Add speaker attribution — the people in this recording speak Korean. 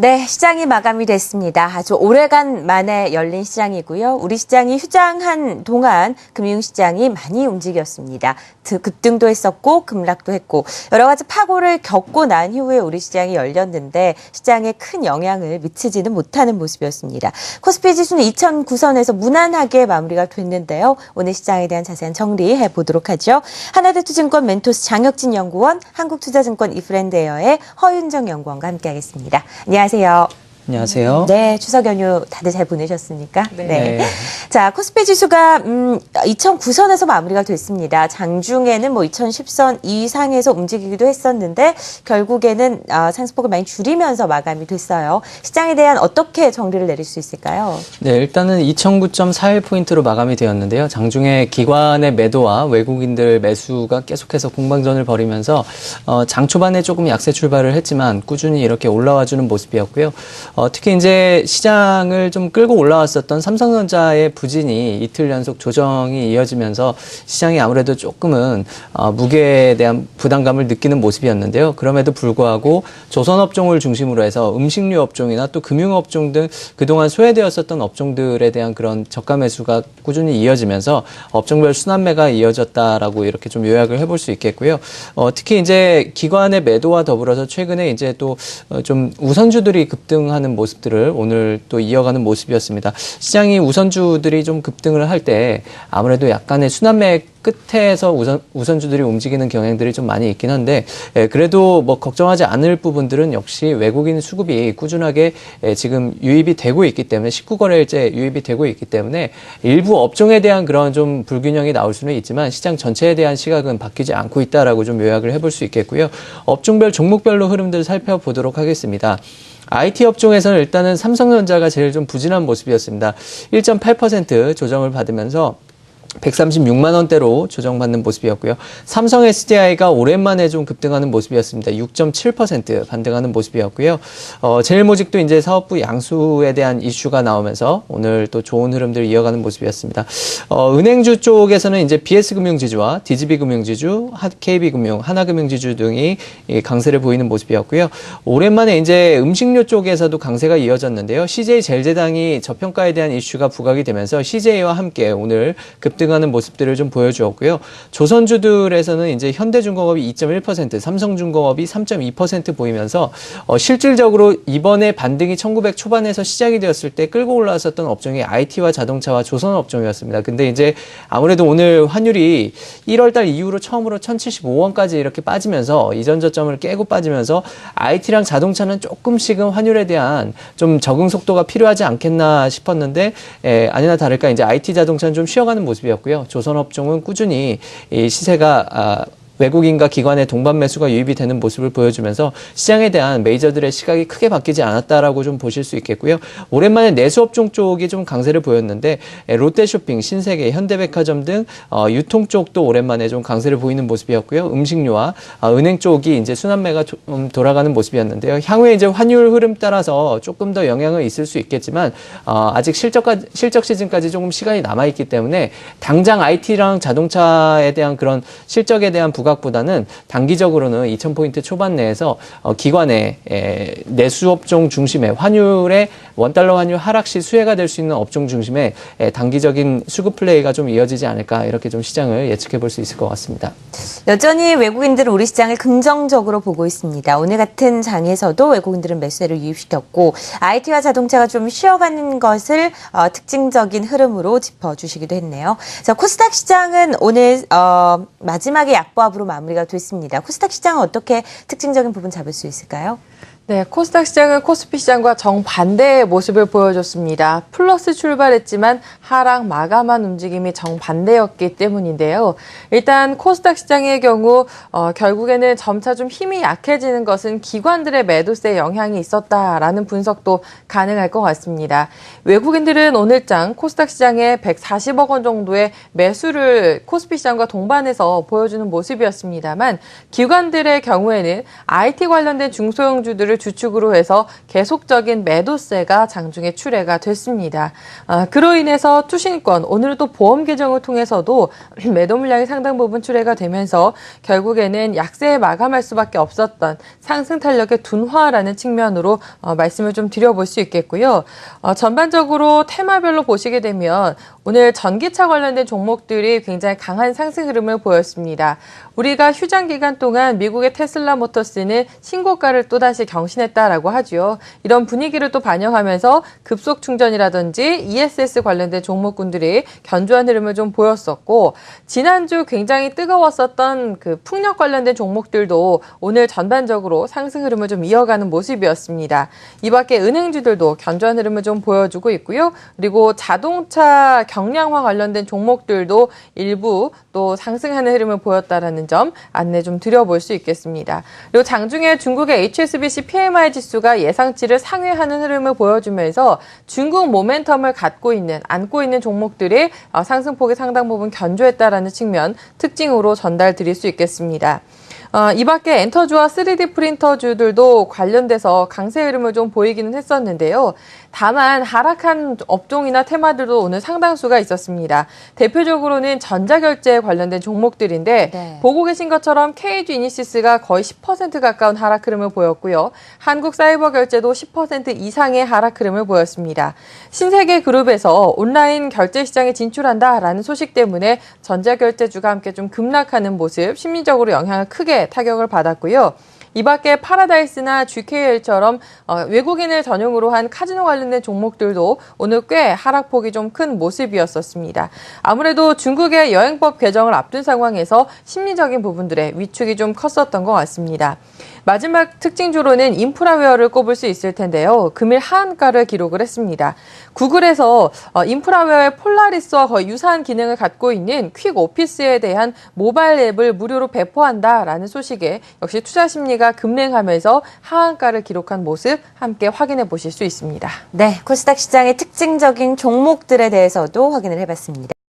Speaker 1: 네, 시장이 마감이 됐습니다. 아주 오래간 만에 열린 시장이고요. 우리 시장이 휴장한 동안 금융시장이 많이 움직였습니다. 급등도 했었고 급락도 했고 여러 가지 파고를 겪고 난 이후에 우리 시장이 열렸는데 시장에 큰 영향을 미치지는 못하는 모습이었습니다. 코스피 지수는 2009선에서 무난하게 마무리가 됐는데요. 오늘 시장에 대한 자세한 정리해 보도록 하죠. 하나대투증권 멘토스 장혁진 연구원, 한국투자증권 이프랜드에어의 허윤정 연구원과 함께하겠습니다. 안녕하세요.
Speaker 2: 안녕하세요.
Speaker 1: 네, 추석 연휴 다들 잘 보내셨습니까?
Speaker 2: 네.
Speaker 1: 자, 코스피 지수가 2009선에서 마무리가 됐습니다. 장중에는 2010선 이상에서 움직이기도 했었는데 결국에는 상승폭을 많이 줄이면서 마감이 됐어요. 시장에 대한 어떻게 정리를 내릴 수 있을까요?
Speaker 2: 네, 일단은 2009.41포인트로 마감이 되었는데요. 장중에 기관의 매도와 외국인들 매수가 계속해서 공방전을 벌이면서 장 초반에 조금 약세 출발을 했지만 꾸준히 이렇게 올라와주는 모습이었고요. 특히 이제 시장을 좀 끌고 올라왔었던 삼성전자의 부진이 이틀 연속 조정이 이어지면서 시장이 아무래도 조금은 무게에 대한 부담감을 느끼는 모습이었는데요. 그럼에도 불구하고 조선업종을 중심으로 해서 음식료 업종이나 또 금융업종 등 그동안 소외되었었던 업종들에 대한 그런 저가 매수가 꾸준히 이어지면서 업종별 순환매가 이어졌다라고 이렇게 좀 요약을 해볼 수 있겠고요. 특히 이제 기관의 매도와 더불어서 최근에 이제 또 좀 우선주들이 급등하는 모습들을 오늘 또 이어가는 모습이었습니다. 시장이 우선주들이 좀 급등을 할 때 아무래도 약간의 순환매 끝에서 우선주들이 움직이는 경향들이 좀 많이 있긴 한데 그래도 걱정하지 않을 부분들은 역시 외국인 수급이 꾸준하게 지금 유입이 되고 있기 때문에 19거래일째 유입이 되고 있기 때문에 일부 업종에 대한 그런 좀 불균형이 나올 수는 있지만 시장 전체에 대한 시각은 바뀌지 않고 있다라고 좀 요약을 해볼 수 있겠고요. 업종별 종목별로 흐름들을 살펴보도록 하겠습니다. IT 업종에서는 일단은 삼성전자가 제일 좀 부진한 모습이었습니다. 1.8% 조정을 받으면서 136만 원대로 조정받는 모습이었고요. 삼성 SDI가 오랜만에 좀 급등하는 모습이었습니다. 6.7% 반등하는 모습이었고요. 제일모직도 이제 사업부 양수에 대한 이슈가 나오면서 오늘 또 좋은 흐름들을 이어가는 모습이었습니다. 은행주 쪽에서는 이제 BS금융지주와 DGB금융지주, KB금융, 하나금융지주 등이 강세를 보이는 모습이었고요. 오랜만에 이제 음식료 쪽에서도 강세가 이어졌는데요. CJ제일제당이 저평가에 대한 이슈가 부각이 되면서 CJ와 함께 오늘 급등하는 모습들을 좀 보여주었고요. 조선주들에서는 이제 현대중공업이 2.1%, 삼성중공업이 3.2% 보이면서 실질적으로 이번에 반등이 1900 초반에서 시작이 되었을 때 끌고 올라왔었던 업종이 IT와 자동차와 조선 업종이었습니다. 근데 이제 아무래도 오늘 환율이 1월달 이후로 처음으로 1075원까지 이렇게 빠지면서 이전 저점을 깨고 빠지면서 IT랑 자동차는 조금씩은 환율에 대한 좀 적응 속도가 필요하지 않겠나 싶었는데 아니나 다를까 이제 IT 자동차는 좀 쉬어가는 모습이었고요. 조선업종은 꾸준히 이 시세가 외국인과 기관의 동반 매수가 유입이 되는 모습을 보여주면서 시장에 대한 메이저들의 시각이 크게 바뀌지 않았다라고 좀 보실 수 있겠고요. 오랜만에 내수업종 쪽이 좀 강세를 보였는데 롯데쇼핑, 신세계, 현대백화점 등 유통 쪽도 오랜만에 좀 강세를 보이는 모습이었고요. 음식료와 은행 쪽이 이제 순환매가 좀 돌아가는 모습이었는데요. 향후에 이제 환율 흐름 따라서 조금 더 영향은 있을 수 있겠지만 아직 실적 시즌까지 조금 시간이 남아 있기 때문에 당장 IT랑 자동차에 대한 그런 실적에 대한 부각보다는 단기적으로는 2000포인트 초반 내에서 기관의 내수업종 중심의 환율의 원달러 환율 하락 시 수혜가 될 수 있는 업종 중심의 단기적인 수급 플레이가 좀 이어지지 않을까 이렇게 좀 시장을 예측해 볼 수 있을 것 같습니다.
Speaker 1: 여전히 외국인들은 우리 시장을 긍정적으로 보고 있습니다. 오늘 같은 장에서도 외국인들은 매수세를 유입시켰고 IT와 자동차가 좀 쉬어가는 것을 특징적인 흐름으로 짚어주시기도 했네요. 자, 코스닥 시장은 오늘 마지막에 약보합으로 마무리가 됐습니다. 코스닥 시장은 어떻게 특징적인 부분 잡을 수 있을까요?
Speaker 3: 네, 코스닥 시장은 코스피 시장과 정반대의 모습을 보여줬습니다. 플러스 출발했지만 하락 마감한 움직임이 정반대였기 때문인데요. 일단 코스닥 시장의 경우 결국에는 점차 좀 힘이 약해지는 것은 기관들의 매도세에 영향이 있었다라는 분석도 가능할 것 같습니다. 외국인들은 오늘장 코스닥 시장에 140억 원 정도의 매수를 코스피 시장과 동반해서 보여주는 모습이었습니다만 기관들의 경우에는 IT 관련된 중소형주들을 주축으로 해서 계속적인 매도세가 장중에 출회가 됐습니다. 그로 인해서 투신권, 오늘은 또 보험 계정을 통해서도 매도 물량이 상당 부분 출회가 되면서 결국에는 약세에 마감할 수밖에 없었던 상승 탄력의 둔화라는 측면으로 말씀을 좀 드려볼 수 있겠고요. 전반적으로 테마별로 보시게 되면 오늘 전기차 관련된 종목들이 굉장히 강한 상승 흐름을 보였습니다. 우리가 휴장 기간 동안 미국의 테슬라 모터스는 신고가를 또다시 경신했다라고 하죠. 이런 분위기를 또 반영하면서 급속 충전이라든지 ESS 관련된 종목군들이 견조한 흐름을 좀 보였었고, 지난주 굉장히 뜨거웠었던 그 풍력 관련된 종목들도 오늘 전반적으로 상승 흐름을 좀 이어가는 모습이었습니다. 이 밖에 은행주들도 견조한 흐름을 좀 보여주고 있고요. 그리고 자동차 경량화 관련된 종목들도 일부 또 상승하는 흐름을 보였다라는 점 안내 좀 드려볼 수 있겠습니다. 그리고 장중에 중국의 HSBC PMI 지수가 예상치를 상회하는 흐름을 보여주면서 중국 모멘텀을 안고 있는 종목들이 상승폭이 상당 부분 견조했다라는 측면 특징으로 전달 드릴 수 있겠습니다. 이 밖에 엔터주와 3D 프린터주들도 관련돼서 강세 흐름을 좀 보이기는 했었는데요. 다만 하락한 업종이나 테마들도 오늘 상당수가 있었습니다. 대표적으로는 전자결제 관련된 종목들인데
Speaker 1: 네.
Speaker 3: 보고 계신 것처럼 KG 이니시스가 거의 10% 가까운 하락 흐름을 보였고요. 한국사이버결제도 10% 이상의 하락 흐름을 보였습니다. 신세계그룹에서 온라인 결제 시장에 진출한다라는 소식 때문에 전자결제주가 함께 좀 급락하는 모습, 심리적으로 영향을 크게 타격을 받았고요. 이 밖에 파라다이스나 GKL처럼 외국인을 전용으로 한 카지노 관련된 종목들도 오늘 꽤 하락폭이 좀 큰 모습이었었습니다. 아무래도 중국의 여행법 개정을 앞둔 상황에서 심리적인 부분들의 위축이 좀 컸었던 것 같습니다. 마지막 특징주로는 인프라웨어를 꼽을 수 있을 텐데요. 금일 하한가를 기록을 했습니다. 구글에서 인프라웨어의 폴라리스와 거의 유사한 기능을 갖고 있는 퀵 오피스에 대한 모바일 앱을 무료로 배포한다라는 소식에 역시 투자 심리가 급냉하면서 하한가를 기록한 모습 함께 확인해 보실 수 있습니다.
Speaker 1: 네, 코스닥 시장의 특징적인 종목들에 대해서도 확인을 해봤습니다.